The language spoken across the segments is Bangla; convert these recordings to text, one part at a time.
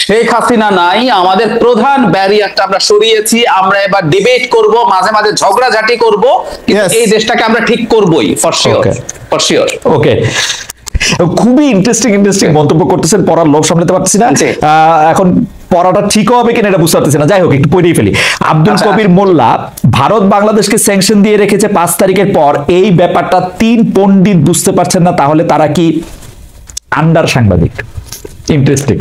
শেখ হাসিনা নাই, আমাদের প্রধান ব্যারিয়ারটা আমরা সরিয়েছি। আমরা এবার ডিবেট করব, মাঝে মাঝে ঝগড়াঝাটি করব, এই দেশটাকে আমরা ঠিক করবই, ফর শিওর, ফর শিওর। ওকে, খুবই ইন্টারেস্টিং মন্তব্য করতেছেন, পড়ার লোভ সামলাতে পারতেছি না এখন। পড়াটা ঠিক হবে কিনা এটা বুঝতে পারতেছি না, যাই হোক একটু পড়েই ফেলি। আব্দুল কবির মোল্লা, ভারত বাংলাদেশকে স্যাংশন দিয়ে রেখেছে 5 তারিখের পর, এই ব্যাপারটা 3 পণ্ডিত বুঝতে পারছেন না, তাহলে তারা কি আন্ডার সাংবাদিক? ইন্টারেস্টিং।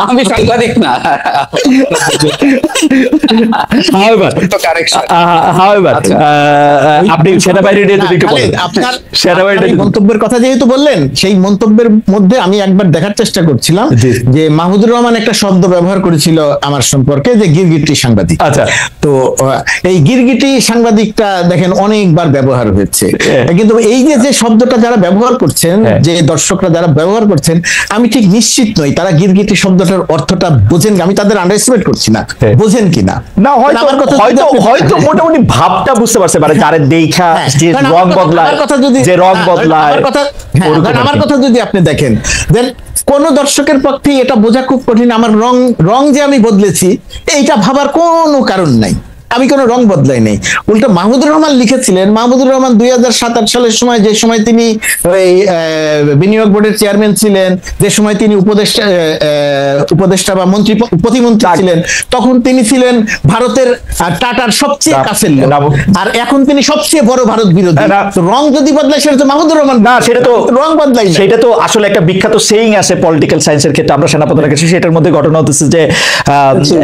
আমি সাংবাদিক না। আপনি সেনাবাহিনী মন্তব্যের কথা যেহেতু বললেন, সেই মন্তব্যের মধ্যে আমি একবার দেখার চেষ্টা করছিলাম যে মাহমুদুর রহমান একটা শব্দ ব্যবহার করেছিল আমার সম্পর্কে, যে গিরগিটি সাংবাদিক। আচ্ছা, তো এই গিরগিটি সাংবাদিকটা দেখেন অনেকবার ব্যবহার হয়েছে, কিন্তু এই যে শব্দটা যারা ব্যবহার করছেন, যে দর্শকরা যারা ব্যবহার করছেন, আমি ঠিক নিশ্চিত নই তারা গিরগিটি শব্দটার অর্থটা বোঝেন। আমি তাদের আন্ডার এস্টিমেট করছি না, বোঝেন কিনা না, হয়তো মোটামুটি ভাবটা বুঝতে পারছে, মানে যারা দেখা যে রং বদলায়, যে রং বদলায়। আমার কথা যদি আপনি দেখেন, দেন কোন দর্শকের পক্ষে এটা বোঝা খুব কঠিন আমার রং যে আমি বদলেছি এইটা ভাবার কোনো কারণ নাই। আমি কোনো রং বদলাই নেই, উল্টো মাহমুদুর রহমান লিখেছিলেন, মাহমুদুর রহমান 2007-8 সালের সময়, যে সময় তিনি বিনিয়োগ বোর্ডের চেয়ারম্যান ছিলেন, যে সময় তিনি উপদেষ্টা বা মন্ত্রী প্রতিমন্ত্রী ছিলেন, তখন তিনি ছিলেন ভারতের টাটার সবচেয়ে কাছের লোক, আর এখন তিনি সবচেয়ে বড় ভারত বিরোধী। রং যদি বদলায় সেটা তো মাহমুদুর রহমান না, সেটা তো রং বদলাই, সেটা তো আসলে একটা বিখ্যাত সেইং আছে পলিটিক্যাল সায়েন্সের ক্ষেত্রে, আমরা সেনাপ্রধানের কাছে সেটার মধ্যে ঘটনা হতেছে যে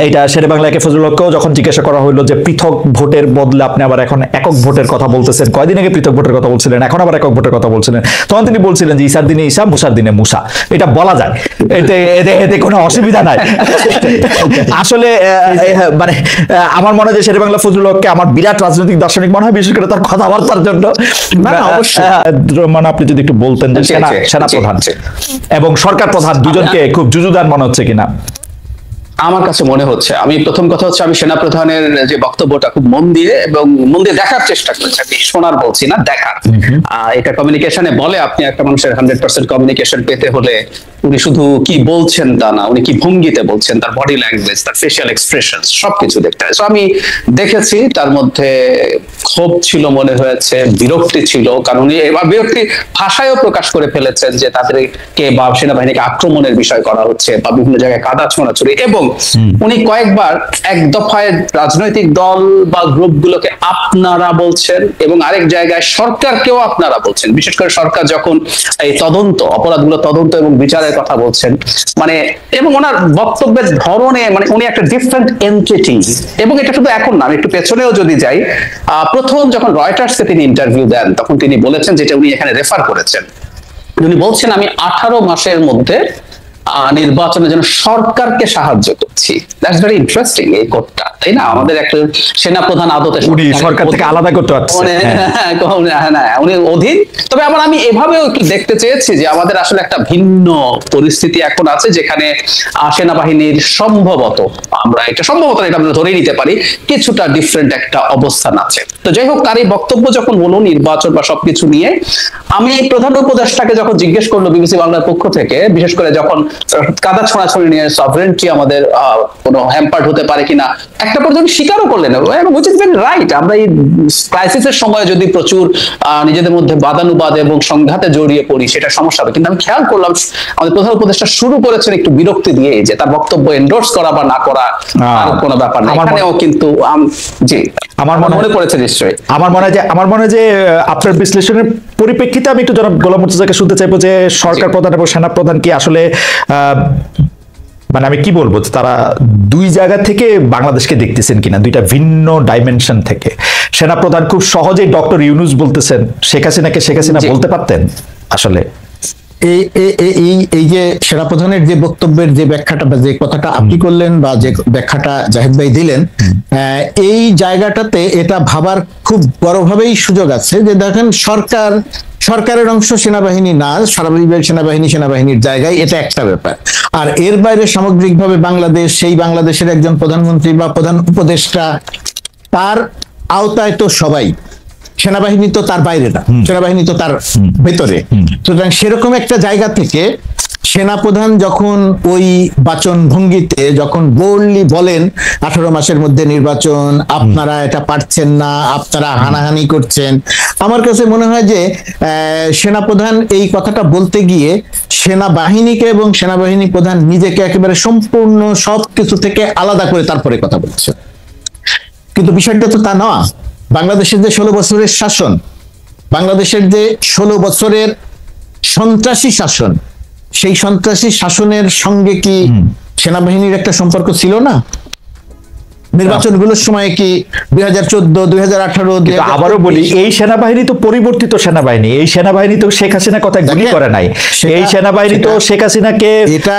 এইটা শেরেবাংলা একে ফজলুলকেও যখন জিজ্ঞাসা করা হলো যে পৃথক ভোটের বদলে আপনি আবার এখন একক ভোটের কথা বলতেছেন, কয়দিন আগে পৃথক ভোটের কথা বলছিলেন, এখন আবার একক ভোটের কথা বলছিলেন, তখন তিনি বলছিলেন যে ঈসার দিনে ঈসা, মুসার দিনে মুসা, এটা বলা যায়, এতে কোনো অসুবিধা নাই। আসলে মানে আমার মনে হয় যে শেরেবাংলা ফজলুলকে আমার বিরাট রাজনৈতিক দার্শনিক মনে হয়, বিশেষ করে তার কথাবার্তার জন্য। মানে আপনি যদি একটু বলতেন যে সেনাপ্রধান এবং সরকার প্রধান দুজনকে খুব যুযুদান মনে হচ্ছে কিনা? আমার কাছে মনে হচ্ছে, আমি প্রথম কথা হচ্ছে আমি সেনাপ্রধানের যে বক্তব্যটা খুব মন দিয়ে দেখার চেষ্টা করেছি, আমি শোনার বলছি না, দেখার। এটা কমিউনিকেশনে বলে, আপনি একটা মানুষের 100% কমিউনিকেশন পেতে হলে উনি শুধু কি বলছেন তা না, উনি কি ভঙ্গিতে বলছেন, তার বডি ল্যাঙ্গুয়েজ, তার ফেশিয়াল এক্সপ্রেশন, সবকিছু দেখতে হয়। আমি দেখেছি, তার মধ্যে ক্ষোভ ছিল, মনে হয়েছে বিরক্তি ছিল, কারণ উনি এবার বিরক্তি ভাষায়ও প্রকাশ করে ফেলেছেন যে তাদেরকে বা সেনাবাহিনীকে আক্রমণের বিষয় করা হচ্ছে বা বিভিন্ন জায়গায় কাদা ছোঁড়াছুড়ি, এবং উনি কয়েকবার এক দফায় রাজনৈতিক দল বা গ্রুপগুলোকে আপনারা বলছেন এবং আরেক জায়গায় সরকারকেও আপনারা বলছেন। বিশেষ করে সরকার যখন এই অপরাধগুলো তদন্ত এবং বিচারের কথা বলছেন, মানে এবং ওনার বক্তব্যের ধরনে, মানে উনি একটা ডিফারেন্ট এন্টিটি। এবং এটা শুধু এখন না, আমি একটু পেছনেও যদি যাই, প্রথম যখন রয়টার্সকে তিনি ইন্টারভিউ দেন, তখন তিনি বলেছেন, যেটা উনি এখানে রেফার করেছেন, উনি বলছেন আমি 18 মাসের মধ্যে নির্বাচনের জন্য সরকারকে সাহায্য করছি। দ্যাটস ভেরি ইন্টারেস্টিং এই কোটটা, তাই না? আমাদের একটা সেনাপ্রধান আদতে উনি সরকার থেকে আলাদা করতে পারছেন, উনি অধীন। তবে আবার আমি এভাবেও একটু দেখতে চেয়েছি যে আমাদের আসলে একটা ভিন্ন পরিস্থিতি এখন আছে, যেখানে সেনাবাহিনীর সম্ভবত আমরা ধরে নিতে পারি কিছুটা ডিফারেন্ট একটা অবস্থান আছে। তো যাই হোক, তার এই বক্তব্য যখন হলো নির্বাচন বা সবকিছু নিয়ে, আমি প্রধান উপদেষ্টাকে যখন জিজ্ঞেস করলো বিবিসি বাংলার পক্ষ থেকে, বিশেষ করে যখন কাদা ছোঁড়াছড়ি নিয়ে সভরেন্টি আমাদের কোনো হ্যাম্পার্ড হতে পারে কিনা, একটা পর্যন্ত স্বীকারও করলেন, which is very right। আমরা এই ক্রাইসিসের সময় যদি প্রচুর নিজেদের মধ্যে বাদানুবাদ এবং সংঘাতে জড়িয়ে পড়ি, সেটা সমস্যা হবে। কিন্তু আমি খেয়াল করলাম আমাদের প্রধান উপদেষ্টা শুরু করেছেন একটু বিরক্তি দিয়ে, যে তার বক্তব্য এন্ডোর্স করা বা না করা কোনো ব্যাপার না, এখানেও কিন্তু জি আমার মনে পড়েছে নিশ্চয়ই। আমার মনে হয় যে আপনার বিশ্লেষণের পরিপ্রেক্ষিতে আমি একটু জনাব গোলাম মুর্তজাকে শুনতে চাইবো যে সরকার প্রধান এবং সেনা প্রধান কি আসলে মানে আমি কি বলবো, তারা দুই জায়গা থেকে বাংলাদেশকে দেখতেছেন কিনা, দুইটা ভিন্ন ডাইমেনশন থেকে। সেনাপ্রধান খুব সহজেই ডক্টর ইউনূস বলতেছেন, শেখ হাসিনা বলতে পারতেন আসলে। এই যে সেনাপ্রধানের যে বক্তব্যের যে ব্যাখ্যাটা বা যে কথাটা আপনি করলেন বা যে ব্যাখ্যাটা জাহিদ ভাই দিলেন, এই জায়গাটাতে এটা ভাবার খুব বড়ভাবেই সুযোগ আছে যে দেখেন, সরকারের অংশ সেনাবাহিনী না, স্বাভাবিকভাবে সেনাবাহিনীর জায়গায়, এটা একটা ব্যাপার। আর এর বাইরে সামগ্রিকভাবে বাংলাদেশ, সেই বাংলাদেশের একজন প্রধানমন্ত্রী বা প্রধান উপদেষ্টা, তার আওতায় তো সবাই, সেনাবাহিনী তো তার বাইরে না, সেনাবাহিনী তো তার ভেতরে। সুতরাং সেরকম একটা জায়গা থেকে সেনাপ্রধান যখন ওই বাচন ভঙ্গিতে যখন বোল্ডলি বলেন 18 মাসের মধ্যে নির্বাচন, আপনারা এটা পারছেন না, আপনারা হানাহানি করছেন, আমার কাছে মনে হয় যে সেনাপ্রধান এই কথাটা বলতে গিয়ে সেনাবাহিনীকে এবং সেনাবাহিনী প্রধান নিজেকে একেবারে সম্পূর্ণ সবকিছু থেকে আলাদা করে তারপরে কথা বলছে। কিন্তু বিষয়টা তো তা নয়। বাংলাদেশের যে 16 বছরের শাসন, বাংলাদেশের যে 16 বছরের সন্ত্রাসী শাসন, সেই সন্ত্রাসী শাসনের সঙ্গে কি সেনাবাহিনীর একটা সম্পর্ক ছিল না? নির্বাচনগুলোর সময় কি 2014, 2018, আবারও বলি, এই সেনাবাহিনী তো পরিবর্তিত সেনাবাহিনী। এই সেনাবাহিনী তো শেখ হাসিনা কথায় গুলি করে নাই। এই সেনাবাহিনী তো শেখ হাসিনাকে, এটা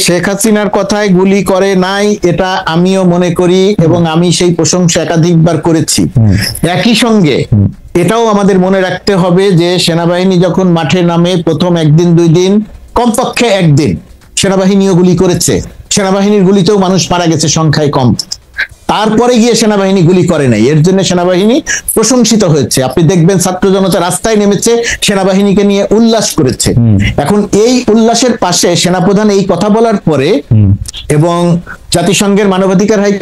শেখ হাসিনার কথায় গুলি করে নাই, এটা আমিও মনে করি এবং আমি সেই প্রশংসা একাধিকবার করেছি। একই সঙ্গে এটাও আমাদের মনে রাখতে হবে যে সেনাবাহিনী যখন মাঠে নামে প্রথম একদিন দুই দিন, কমপক্ষে একদিন সেনাবাহিনীও গুলি করেছে, সেনাবাহিনীর গুলিতেও মানুষ মারা গেছে সংখ্যায় কম। তারপরে গিয়ে সেনাবাহিনী গুলি করে নাই, এর জন্য সেনাবাহিনী প্রশংসিত হয়েছে। আপনি দেখবেন ছাত্র জনতা রাস্তায় নেমেছে, সেনাবাহিনীকে নিয়ে উল্লাস করেছে। এখন এই উল্লাসের পাশে সেনাপ্রধান এই কথা বলার পরে এবং জাতিসংঘের মানবাধিকার হাই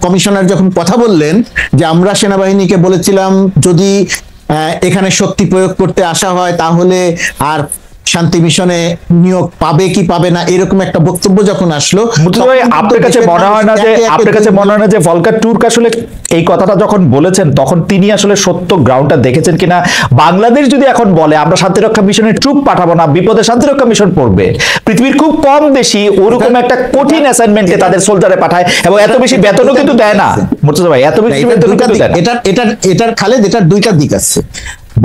কমিশনার যখন কথা বললেন যে আমরা সেনাবাহিনীকে বলেছিলাম যদি এখানে শক্তি প্রয়োগ করতে আসা হয় তাহলে আর শান্তি মিশনে নিয়োগ পাবে কি পাবে না, এরকম একটা বক্তব্য যখন আসলো, আপনার কাছে মনে হয় না যে ভলকার টুর্ক আসলে এই কথাটা যখন বলেছেন তখন তিনি আসলে সত্য গ্রাউন্ডটা দেখেছেন কিনা? বাংলাদেশ যদি এখন বলে আমরা শান্তিরক্ষা মিশনের ট্রুপ পাঠাবো না, বিপদে শান্তিরক্ষা মিশন পড়বে, পৃথিবীর খুব কম দেশই ওরকম একটা কঠিন অ্যাসাইনমেন্টে তাদের সোলজারে পাঠায় এবং এত বেশি বেতনও কিন্তু দেয় না। মুর্তজা ভাই, এত বেশি বেতন কিন্তু দেয় না। এটার খালেদ, এটার দুইটা দিক আছে।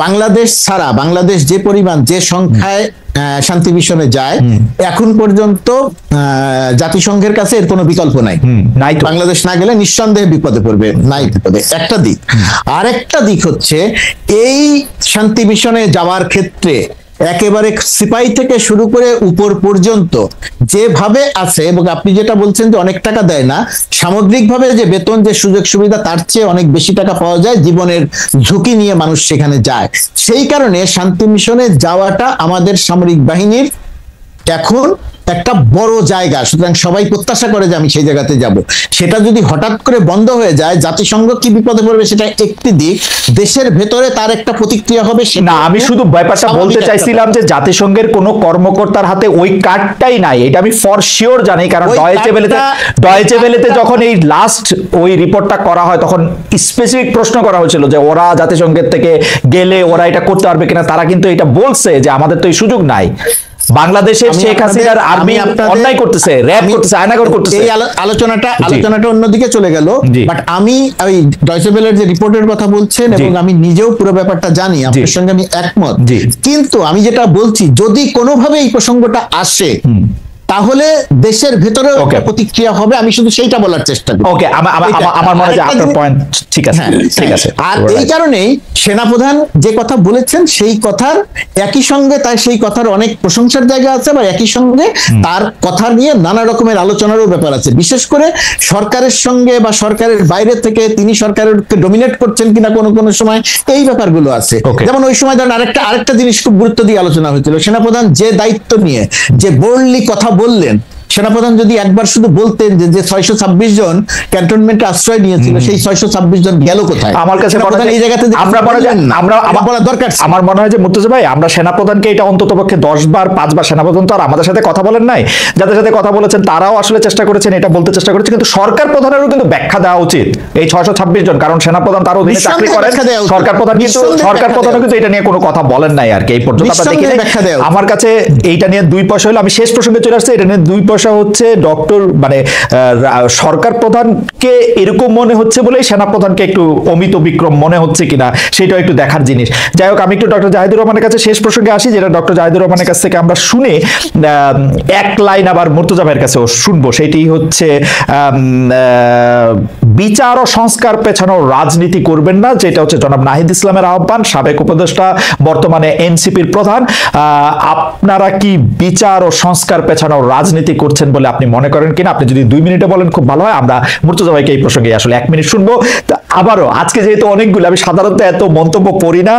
বাংলাদেশ ছাড়া, বাংলাদেশ যে পরিমাণ যে সংখ্যায় শান্তি মিশনে যায়, এখন পর্যন্ত জাতিসংঘের কাছে এর কোনো বিকল্প নাই। বাংলাদেশ না গেলে নিঃসন্দেহে বিপদে পড়বে, নাই বিপদে, একটা দিক। আরেকটা দিক হচ্ছে এই শান্তি মিশনে যাওয়ার ক্ষেত্রে একেবারে সিপাহী থেকে শুরু করে উপর পর্যন্ত যেভাবে আছে, এবং আপনি যেটা বলছেন যে অনেক টাকা দেয় না, সামগ্রিকভাবে যে বেতন, যে সুযোগ সুবিধা, তার চেয়ে অনেক বেশি টাকা পাওয়া যায়, জীবনের ঝুঁকি নিয়ে মানুষ সেখানে যায়। সেই কারণে শান্তি মিশনে যাওয়াটা আমাদের সামরিক বাহিনীর এখন একটা বড় জায়গা, সুতরাং সবাই প্রত্যাশা করে যে আমি সেই জায়গাতে যাব। সেটা যদি হঠাৎ করে বন্ধ হয়ে যায়, জাতিসংঘ কি বিপদে পড়বে সেটা একটি দিক, দেশের ভেতরে তার একটা প্রতিক্রিয়া হবে। না, আমি শুধু ব্যাপারটা বলতে চাইছিলাম যে জাতিসংঘের কোনো কর্মকর্তার হাতে ওই কার্ডটাই নাই, এটা আমি ফর শিওর জানি। কারণ ডয়েচে ভেলেতে যখন এই লাস্ট ওই রিপোর্টটা করা হয় তখন স্পেসিফিক প্রশ্ন করা হয়েছিল যে ওরা জাতিসংঘের থেকে গেলে ওরা এটা করতে পারবে কিনা। তারা কিন্তু এটা বলছে যে আমাদের তো এই সুযোগ নাই। বাংলাদেশের শেখ হাসিনার আর্মি অন্যায় করতেছে, র‍্যাব করতেছে, আয়নাগর করতেছে। এই আলোচনাটা অন্যদিকে চলে গেল, বাট আমি ওই ডয়েচে ভেলের যে রিপোর্টের কথা বলছেন এবং আমি নিজেও পুরো ব্যাপারটা জানি, আপনার সঙ্গে আমি একমত। কিন্তু আমি যেটা বলছি, যদি কোনোভাবে এই প্রসঙ্গটা আসে তাহলে দেশের ভেতরে প্রতিক্রিয়া হবে, আমি শুধু সেইটা বলার চেষ্টা করি। ওকে, আমার মনে হয় আপনার পয়েন্ট ঠিক আছে, ঠিক আছে। আর এই কারণেই সেনাপ্রধান যে কথা বলেছেন সেই কথার একই সঙ্গে তাই সেই কথার অনেক প্রশংসার জায়গা আছে, বা একই সঙ্গে তার কথা নিয়ে নানা রকমের আলোচনারও ব্যাপার আছে। বিশেষ করে সরকারের সঙ্গে বা সরকারের বাইরে থেকে তিনি সরকারকে ডমিনেট করছেন কিনা কোনো কোনো সময়, এই ব্যাপারগুলো আছে। যেমন ওই সময় ধরেন আরেকটা জিনিস খুব গুরুত্ব দিয়ে আলোচনা হয়েছিল, সেনাপ্রধান যে দায়িত্ব নিয়ে যে বোল্ডলি কথা বললেন, সেনাপ্রধান যদি একবার শুধু বলতেন যে 626 জন ক্যান্টনমেন্টে আশ্রয় নিয়েছিল, সেই 626 জন গেল কোথায়? আমার কাছে এই জায়গাতে আমার মনে হয় যে মুর্তজা ভাই, আমরা সেনাপ্রধানকে এটা অন্ততপক্ষে 10 বার 5 বার, সেনাপ্রধান তো আর আমাদের সাথে কথা বলেন নাই, যাদের সাথে কথা বলেছেন তারাও আসলে চেষ্টা করেছেন, এটা বলতে চেষ্টা করেছে। কিন্তু সরকার প্রধানেরও কিন্তু ব্যাখ্যা দেওয়া উচিত এই 626 জন, কারণ সেনাপ্রধান তার অধীনে চাকরি করেন। সরকার প্রধানও কিন্তু এটা নিয়ে কোনো কথা বলেন নাই আর কি এই পর্যন্ত আমরা দেখি। আমার কাছে এইটা নিয়ে 2 পয়সা হলো, আমি শেষ প্রসঙ্গে চলে আসছে, এটা নিয়ে 2 পয়সা হচ্ছে ডক্টর মানে সরকার প্রধানকে এরকম মনে হচ্ছে বলেই সেনাপ্রধানকে একটু অমিত বিক্রম মনে হচ্ছে কিনা সেটাও একটু দেখার জিনিস। যাই হোক, আমি একটু ডক্টর জাহিদুর রহমানের কাছে শেষ প্রসঙ্গে আসি, যেটা ডক্টর জাহিদুর রহমানের কাছ থেকে আমরা শুনে এক লাইন আবার মুর্তজা ভাইয়ের কাছেও শুনবো। সেটি হচ্ছে বিচার ও সংস্কার পেছানো রাজনীতি করবেন না, যেটা হচ্ছে জনাব নাহিদ ইসলামের আহ্বান, সাবেক উপদেষ্টা, বর্তমানে এনসিপির প্রধান। আপনারা কি বিচার ও সংস্কার পেছানো রাজনীতি করছেন বলে আপনি মনে করেন কিনা, আপনি যদি 2 মিনিটে বলেন খুব ভালো হয়। আমরা মুর্তজা ভাইকে এই প্রসঙ্গে আসলে 1 মিনিট শুনবো। আবারও আজকে যেহেতু অনেকগুলো, আমি সাধারণত এত মন্তব্য পড়ি না,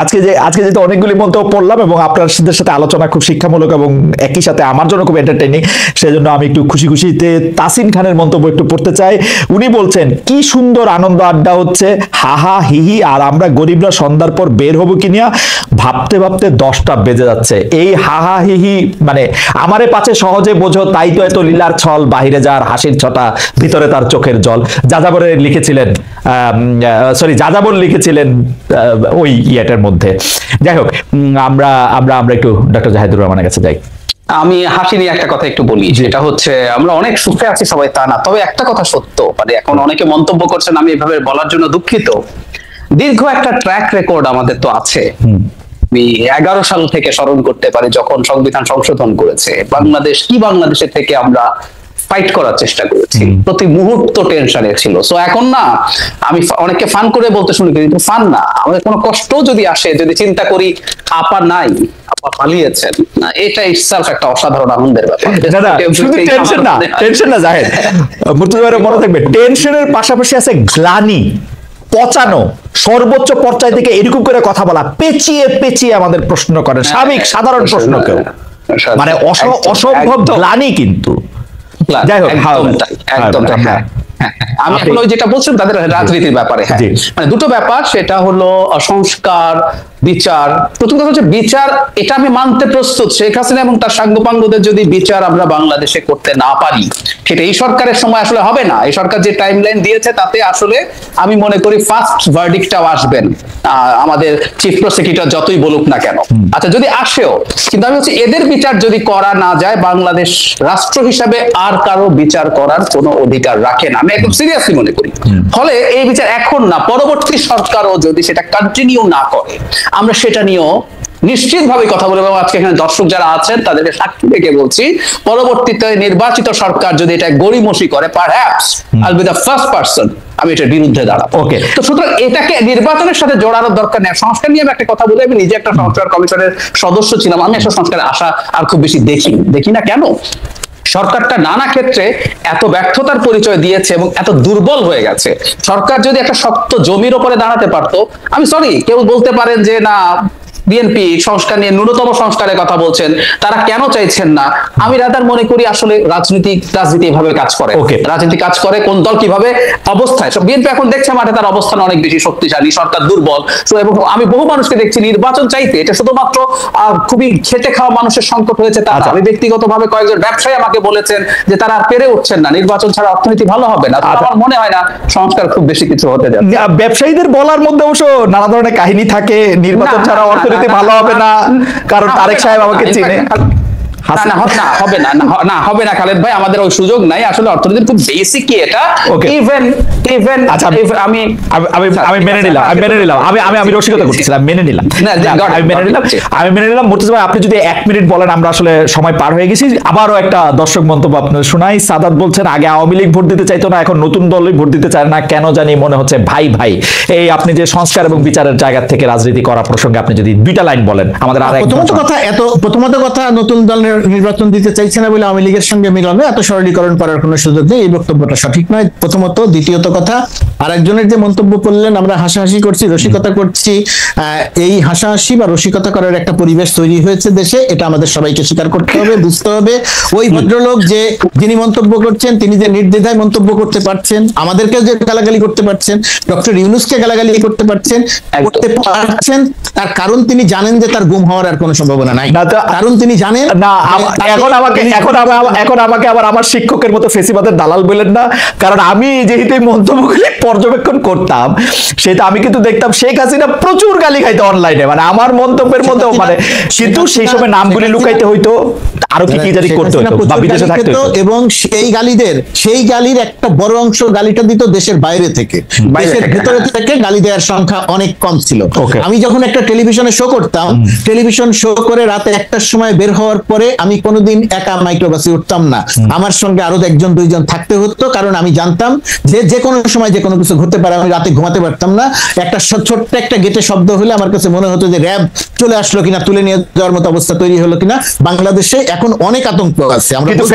আজকে যেহেতু অনেকগুলি মন্তব্য পড়লাম এবং আপনাদের সাথে আলোচনা খুব শিক্ষামূলক এবং একই সাথে আমার জন্য খুব এন্টারটেইনিং, সেজন্য আমি একটু খুশিতে তাসিন খানের মন্তব্য একটু পড়তে চাই। উনি বলছেন, কি সুন্দর আনন্দ আড্ডা হচ্ছে, হাহা হিহি, আর আমরা গরিবরা সন্ধ্যার পর বের হবো কিনা ভাবতে ভাবতে 10টা বেজে যাচ্ছে। এই হাহা হিহি মানে আমারে পাছে সহজে বোঝো, তাই তো এত লীলার ছল, বাহিরে যার হাসির ছটা, ভিতরে তার চোখের জল। যাযাবরে লিখেছিলেন, যাযাবর লিখেছিলেন ওই ইয়েটার মধ্যে। যাই হোক, আমরা একটু ডক্টর জাহিদুর রহমানের কাছে যাই। আমি হাসি নিয়ে একটা কথা একটু বলি, যেটা হচ্ছে আমরা অনেক সুখে আছি সবাই তা না, তবে একটা কথা সত্য, মানে এখন অনেকে মন্তব্য করছেন, আমি এভাবে বলার জন্য দুঃখিত। দীর্ঘ একটা ট্র্যাক রেকর্ড আমাদের তো আছে। আমি 11 সাল থেকে স্মরণ করতে পারি, যখন সংবিধান সংশোধন করেছে বাংলাদেশের থেকে আমরা ফাইট করার চেষ্টা করেছি, প্রতি মুহূর্ত টেনশনে ছিল। সো এখন না, আমি অনেককে ফান করে বলতে শুনি, কিন্তু ফান না, আমাদের কোনো কষ্ট যদি আসে, যদি চিন্তা করি আপা নাই, আপা পালিয়েছেন, না, এটা ইটসেলফ একটা অসাধারণ আনন্দের ব্যাপার। শুধু টেনশন না জাহেদ, মুর্তজা ভাইয়ের মনে থাকবে, টেনশনের পাশাপাশি আছে গ্লানি, পচানো, সর্বোচ্চ পর্যায় থেকে এরকম করে কথা বলা, পেঁচিয়ে আমাদের প্রশ্ন করেন, সাধারণ প্রশ্ন কেউ, মানে অসম্ভব গ্লানি। কিন্তু যাই হোক, একদম হ্যাঁ। আমি এখন ওই যেটা বলছিলাম তাদের রাজনীতির ব্যাপারে, হ্যাঁ, মানে দুটো ব্যাপার, সেটা হলো সংস্কার, বিচার। প্রথম কথা হচ্ছে বিচার, এটা আমি মানতে প্রস্তুত, শেখ হাসিনা এবং তার সাঙ্গপাঙ্গদের যদি বিচার আমরা বাংলাদেশে করতে না পারি, সেটা এই সরকারের সময় আসলে হবে না। এই সরকার যে টাইমলাইন দিয়েছে তাতে আসলে আমি মনে করি ফার্স্ট ভার্ডিক্টটাও আসবেন, আমাদের চিফ প্রসিকিউটর যতই বলুক না কেন। আচ্ছা, যদি আসেও, কিন্তু আমি হচ্ছে এদের বিচার যদি করা না যায়, বাংলাদেশ রাষ্ট্র হিসাবে আর কারো বিচার করার কোনো অধিকার রাখে না, আমি একদম সিরিয়াসলি মনে করি। ফলে এই বিচার এখন না, পরবর্তী সরকারও যদি সেটা কন্টিনিউ না করে, আমরা সেটা নিয়েও নিশ্চিতভাবে কথা বলবো। এবং আজকে এখানে দর্শক যারা আছেন তাদেরকে সাক্ষী রেখে বলছি, পরবর্তীতে নির্বাচিত সরকার যদি এটা গড়িমসি করে, পারহ্যাপস আইল বি দ্য ফার্স্ট পারসন আমি এটার বিরুদ্ধে দাঁড়াবো। ওকে, তো সুতরাং এটাকে নির্বাচনের সাথে জড়ানোর দরকার নেই। সংস্কার নিয়ে আমি একটা কথা বলি, আমি নিজে একটা সংস্কার কমিশনের সদস্য ছিলাম, আমি একটা সংস্কারের আশা আর খুব বেশি দেখি না। কেন? সরকারটা নানা ক্ষেত্রে এত ব্যর্থতার পরিচয় দিয়েছে এবং এত দুর্বল হয়ে গেছে। সরকার যদি একটা শক্ত জমির উপরে দাঁড়াতে পারতো, আমি সরি, কেউ বলতে পারেন যে না, বিএনপি সংস্কার নিয়ে ন্যূনতম সংস্কারের কথা বলছেন, তারা কেন চাইছেন না? আমি রাদার মনে করি আসলে রাজনীতি এভাবে কাজ করে। রাজনীতি কাজ করে কোন দল কিভাবে অবস্থায়। বিএনপি এখন দেখছে মাঠে তার অবস্থান অনেক বেশি শক্তিশালী, সরকার দুর্বল। এবং আমি বহু মানুষকে দেখছি নির্বাচন চাইতে, এটা শুধুমাত্র খুবই খেটে খাওয়া মানুষের সংকট হয়েছে তা। আমি ব্যক্তিগতভাবে কয়েকজন ব্যবসায়ী আমাকে বলেছেন যে তারা আর পেরে উঠছেন না, নির্বাচন ছাড়া অর্থনীতি ভালো হবে না। আমার মনে হয় না সংস্কার খুব বেশি কিছু হতে যাচ্ছে। ব্যবসায়ীদের বলার মধ্যে অবশ্য নানা ধরনের কাহিনী থাকে, নির্বাচন ছাড়া অর্থনীতি ভালো হবে না, কারণ তারেক সাহেব আমাকে চিনে। হবে না খালেদ ভাই, আমাদের ওই সুযোগ নাই। আসলে অর্থনীতির খুব বেসিক কি এটা, ইভেন আমি মেনে নিলাম, আমি রসিকতা করতেছিলাম, মেনে নিলাম। মুর্তজা ভাই, আপনি যদি 1 মিনিট বলেন, আমরা আসলে সময় পার হয়ে গেছি। আবারও একটা দর্শক মন্তব্য আপনাদের শোনাই। সাদাত বলছেন, আগে আওয়ামী লীগ ভোট দিতে চাইতো না, এখন নতুন দলই ভোট দিতে চায় না, কেন জানি মনে হচ্ছে ভাই। এই আপনি যে সংস্কার এবং বিচারের জায়গা থেকে রাজনীতি করা প্রসঙ্গে আপনি যদি 2টা লাইন বলেন আমাদের। প্রথমত কথা নতুন দলের নির্বাচন দিতে চাইছে না বলে আওয়ামী লীগের সঙ্গে মিলনে এত সরলীকরণ করার কোনো সুযোগ নেই, এই বক্তব্যটা সঠিক নয় প্রথমত। দ্বিতীয়ত কথা, আরেকজনের যে মন্তব্য করলেন, আমরা হাসাহাসি করছি, রসিকতা করছি, এই হাসাহাসি বা রসিকতা করার একটা পরিবেশ তৈরি হয়েছে দেশে, এটা আমাদের সবাইকে স্বীকার করতে হবে, বুঝতে হবে। ওই ভদ্রলোক যিনি মন্তব্য করছেন, তিনি যে নির্দ্বিধায় মন্তব্য করতে পারছেন, আমাদেরকে যে গালাগালি করতে পারছেন, ডক্টর ইউনূসকে গালাগালি করতে পারছেন, তার কারণ তিনি জানেন যে তার গুম হওয়ার আর কোনো সম্ভাবনা নাই, কারণ তিনি জানেন না। এখন আমাকে আবার আমার শিক্ষকের মতো ফেসিবাদের দালাল বলেন না, কারণ আমি যেহেতু মন্তব্যগুলি পর্যবেক্ষণ করতাম, সেটা আমি কিন্তু দেখতাম শেখ হাসিনা প্রচুর গালি খাইতো অনলাইনে, মানে আমার মন্তব্যের মধ্যে, মানে কিন্তু সেই সময় নামগুলি লুকাইতে হইতো, আরো কি জানি করতে হতো, বা বিদেশে থাকতে হতো। এবং সেই গালির একটা বড় অংশ গালিটা দিত দেশের বাইরে থেকে, দেশের ভেতরে থেকে গালি দেওয়ার সংখ্যা অনেক কম ছিল। আমি যখন একটা টেলিভিশনে শো করতাম, টেলিভিশন শো করে রাতে 1টার সময় বের হওয়ার পরে আমি কোনোদিন একা মাইক্রোবাসে উঠতাম না, আমার সঙ্গে আরো 1-2জন থাকতে হতো, কারণ আমি জানতাম যে কোনো সময় যে কোনো কিছু ঘটতে পারে। আমি রাতে ঘুমাতে পারতাম না, একটা ছোট্ট একটা গেটে শব্দ হলে আমার কাছে মনে হতো যে র্যাব চলে আসলো কিনা, তুলে নিয়ে যাওয়ার মতো অবস্থা তৈরি হলো কিনা। বাংলাদেশে এখন অনেক আতঙ্ক আছে। আমরা কিন্তু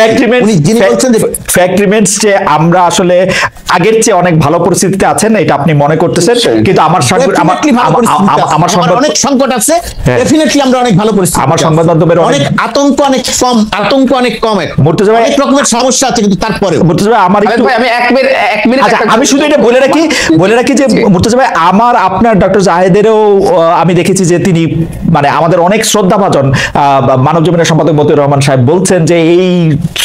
যিনি বলছেন যে ফ্যাক্ট রিমেন্স যে আমরা আসলে আগের চেয়ে অনেক ভালো পরিস্থিতিতে আছেন, এটা আপনি মনে করতেছেন, কিন্তু আমার আমার অনেক সংকট আছে, ডেফিনেটলি আমরা অনেক ভালো পরিস্থিতি, আমার সংবাদ মাধ্যমের অনেক আতঙ্ক অনেক কম এখন, মুর্তজা ভাই অনেক রকমের সমস্যা আছে, কিন্তু তারপরে মুর্তজা ভাই আমার একটু ভাই আমি এক মিনিট আচ্ছা, আমি শুধু এটা বলে রাখি যে মুর্তজা ভাই, আপনার ডক্টর জাহেদেরও আমি দেখেছি যে তিনি মানে আমাদের অনেক শ্রদ্ধাভাজন মানব জীবনের সম্পাদক মতিউর রহমান সাহেব বলছেন যে এই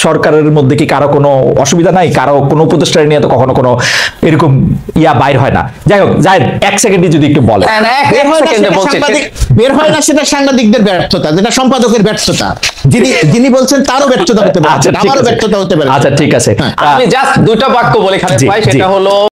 সরকারের মধ্যে কি কারো কোনো অসুবিধা নাই, কারো কোনো উপদেষ্টা নিয়ে তো কখনো কোনো এরকম বাইর হয় না। যাই হোক, জাহেদ এক সেকেন্ডে যদি একটু বলে। বের হয় না সেটা সাংবাদিকদের ব্যর্থতা, যেটা সম্পাদকের ব্যর্থতা, যিনি বলছেন তারও ব্যর্থতা হতে পারে, আমারও ব্যর্থতা হতে পারে। আচ্ছা ঠিক আছে, আমি জাস্ট দুটো বাক্য বলি খালেদ ভাই, সেটা হলো